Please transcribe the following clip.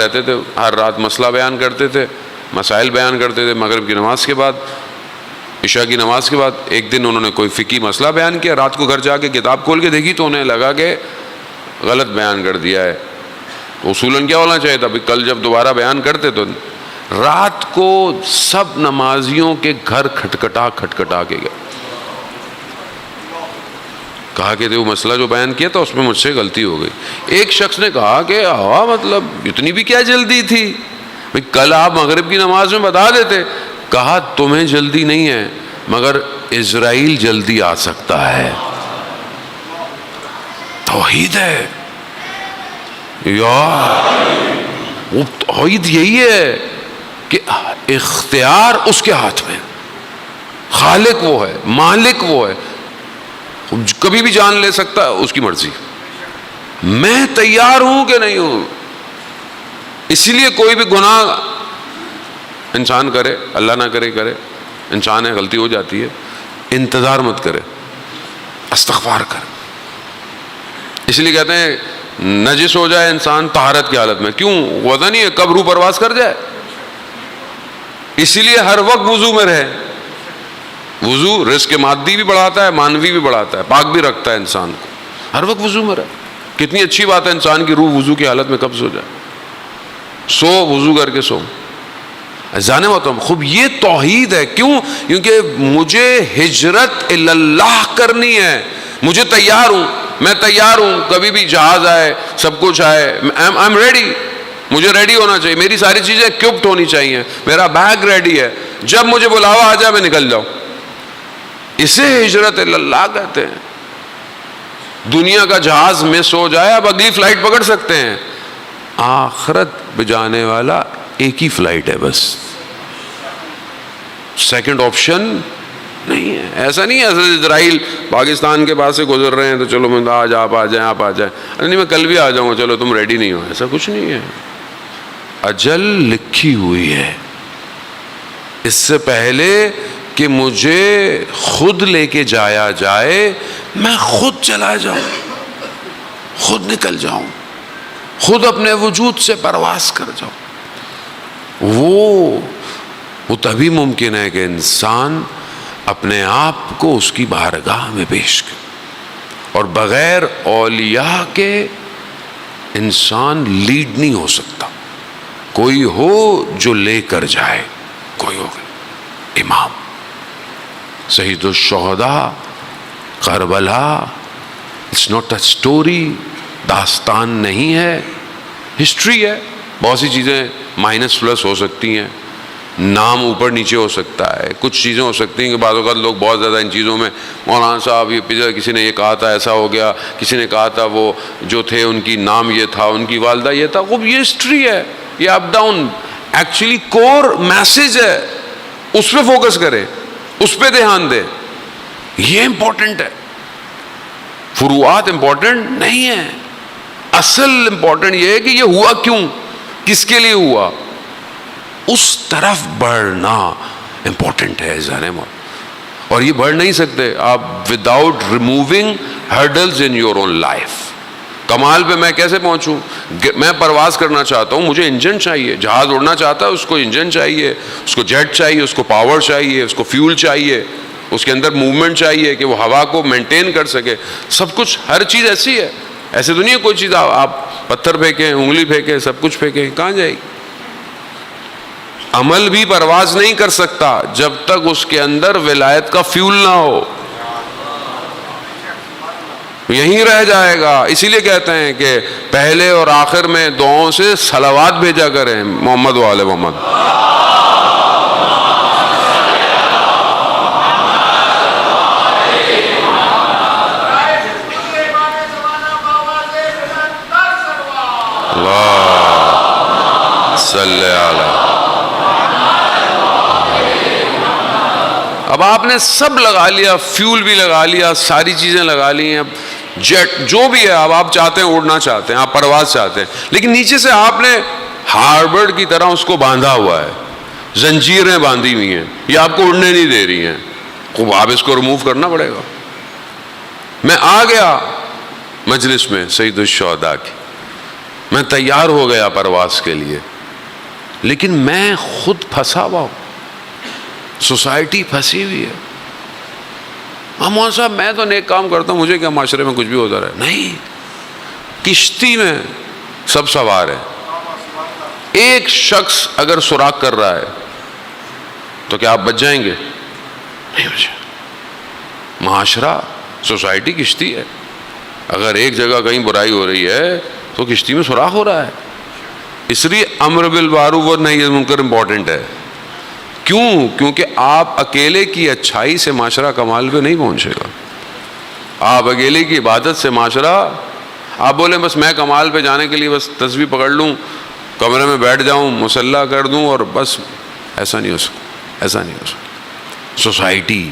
رہتے تھے، ہر رات مسئلہ بیان کرتے تھے، مسائل بیان کرتے تھے مغرب کی نماز کے بعد، عشاء کی نماز کے بعد۔ ایک دن انہوں نے کوئی فقہی مسئلہ بیان کیا، رات کو گھر جا کے کتاب کھول کے دیکھی تو انہیں لگا کہ غلط بیان کر دیا ہے۔ اصولاً کیا ہونا چاہیے تھا؟ کل جب دوبارہ بیان کرتے تو رات کو سب نمازیوں کے گھر کھٹکھٹا کے گئے، کہا کہ وہ مسئلہ جو بیان کیا تھا اس میں مجھ سے غلطی ہو گئی۔ ایک شخص نے کہا کہ مطلب اتنی بھی کیا جلدی تھی بھئی، کل آپ مغرب کی نماز میں بتا دیتے۔ کہا تمہیں جلدی نہیں ہے مگر اسرائیل جلدی آ سکتا ہے۔ توحید ہے یار، وہ توحید یہی ہے کہ اختیار اس کے ہاتھ میں، خالق وہ ہے، مالک وہ ہے، کبھی بھی جان لے سکتا ہے، اس کی مرضی۔ میں تیار ہوں کہ نہیں ہوں۔ اسی لیے کوئی بھی گناہ انسان کرے، اللہ نہ کرے کرے، انسان ہے، غلطی ہو جاتی ہے، انتظار مت کرے، استغفار کرے۔ اس لیے کہتے ہیں نجس ہو جائے انسان طہارت کی حالت میں، کیوں؟ وضع نہیں ہے، کب روح پرواز کر جائے۔ اسی لیے ہر وقت وضو میں رہے۔ وضو رزق مادی بھی بڑھاتا ہے، مانوی بھی بڑھاتا ہے، پاک بھی رکھتا ہے انسان کو۔ ہر وقت وضو میں رہے۔ کتنی اچھی بات ہے انسان کی روح وضو کی حالت میں قبض ہو جائے، سو وضو کر کے سو۔ جانے ہوتا ہوں خوب، یہ توحید ہے۔ کیوں؟ کیونکہ مجھے ہجرت اللہ کرنی ہے، مجھے تیار ہوں، میں تیار ہوں، کبھی بھی جہاز آئے، سب کچھ آئے، آئی ایم ریڈی۔ مجھے ریڈی ہونا چاہیے، میری ساری چیزیں اکوپڈ ہونی چاہیے، میرا بیگ ریڈی ہے، جب مجھے بلاوا آ جائے میں نکل جاؤں۔ اسے ہجرت اللہ کہتے ہیں۔ دنیا کا جہاز مس ہو جائے، اب اگلی فلائٹ پکڑ سکتے ہیں۔ آخرت پہ جانے والا ایک ہی فلائٹ ہے بس، سیکنڈ آپشن نہیں ہے۔ ایسا نہیں ہے حضرت اسرائیل پاکستان کے پاس سے گزر رہے ہیں تو چلو میں آج آپ آ جائیں، آپ آ جائیں، نہیں میں کل بھی آ جاؤں گا، چلو تم ریڈی نہیں ہو، ایسا کچھ نہیں ہے۔ اجل لکھی ہوئی ہے، اس سے پہلے کہ مجھے خود لے کے جایا جائے میں خود چلا جاؤں، خود نکل جاؤں، خود اپنے وجود سے پرواز کر جاؤں۔ وہ تبھی ممکن ہے کہ انسان اپنے آپ کو اس کی بارگاہ میں پیش کرے، اور بغیر اولیاء کے انسان لیڈ نہیں ہو سکتا۔ کوئی ہو جو لے کر جائے، کوئی ہو امام سید الشہداء Karbala, it's not a story, داستان نہیں ہے، ہسٹری ہے۔ بہت سی چیزیں مائنس پلس ہو سکتی ہیں، نام اوپر نیچے ہو سکتا ہے، کچھ چیزیں ہو سکتی ہیں کہ بعض اوقات لوگ بہت زیادہ ان چیزوں میں، مولانا صاحب یہ کسی نے یہ کہا تھا ایسا ہو گیا، کسی نے کہا تھا وہ جو تھے ان کی نام یہ تھا، ان کی والدہ یہ تھا، وہ یہ ہسٹری ہے، یہ اپ ڈاؤن۔ ایکچولی کور میسج ہے، اس پہ فوکس کرے، اس پہ دھیان دے، یہ امپورٹنٹ ہے۔ فروعات امپورٹنٹ نہیں ہے، اصل امپورٹنٹ یہ ہے کہ یہ ہوا کیوں، کس کے لیے ہوا، اس طرف بڑھنا امپورٹنٹ ہے ذہن میں۔ اور یہ بڑھ نہیں سکتے آپ without removing hurdles in your own life. کمال پہ میں کیسے پہنچوں؟ میں پرواز کرنا چاہتا ہوں، مجھے انجن چاہیے، جہاز اڑنا چاہتا ہے اس کو انجن چاہیے، اس کو جیٹ چاہیے، اس کو پاور چاہیے، اس کو فیول چاہیے، اس کے اندر موومنٹ چاہیے کہ وہ ہوا کو مینٹین کر سکے، سب کچھ، ہر چیز ایسی ہے۔ ایسے تو نہیں ہے کوئی چیز آپ پتھر پھینکیں، انگلی پھینکیں، سب کچھ پھینکیں، کہاں جائے گی؟ عمل بھی پرواز نہیں کر سکتا جب تک اس کے اندر ولایت کا فیول نہ ہو، یہیں رہ جائے گا۔ اسی لیے کہتے ہیں کہ پہلے اور آخر میں دعاؤں سے صلوات بھیجا کریں، محمد و آل محمد۔ اللہ صلی علیہ۔ اب آپ نے سب لگا لیا، فیول بھی لگا لیا، ساری چیزیں لگا لی ہیں، اب جیٹ جو بھی ہے، اب آپ چاہتے ہیں اڑنا چاہتے ہیں، آپ پرواز چاہتے ہیں، لیکن نیچے سے آپ نے ہاربرڈ کی طرح اس کو باندھا ہوا ہے، زنجیریں باندھی ہوئی ہیں، یہ آپ کو اڑنے نہیں دے رہی ہیں، خوب آپ اس کو ریموو کرنا پڑے گا۔ میں آ گیا مجلس میں سید الشہداء کی، میں تیار ہو گیا پرواز کے لیے، لیکن میں خود پھنسا ہوا ہوں، سوسائٹی پھنسی ہوئی ہے. مولانا صاحب میں تو نیک کام کرتا ہوں، مجھے کیا معاشرے میں کچھ بھی ہوتا رہے. نہیں، کشتی میں سب سوار ہیں. ایک شخص اگر سوراخ کر رہا ہے تو کیا آپ بچ جائیں گے؟ نہیں بچ. معاشرہ، سوسائٹی کشتی ہے. اگر ایک جگہ کہیں برائی ہو رہی ہے تو کشتی میں سوراخ ہو رہا ہے. اس لیے امر بالمعروف و نہی عن المنکر امپورٹنٹ ہے. کیوں؟ کیونکہ آپ اکیلے کی اچھائی سے معاشرہ کمال پہ نہیں پہنچے گا. آپ اکیلے کی عبادت سے معاشرہ، آپ بولیں بس میں کمال پہ جانے کے لیے بس تسبیح پکڑ لوں، کمرے میں بیٹھ جاؤں، مصلی کر دوں اور بس، ایسا نہیں ہو سکتا، ایسا نہیں ہو سکتا. سوسائٹی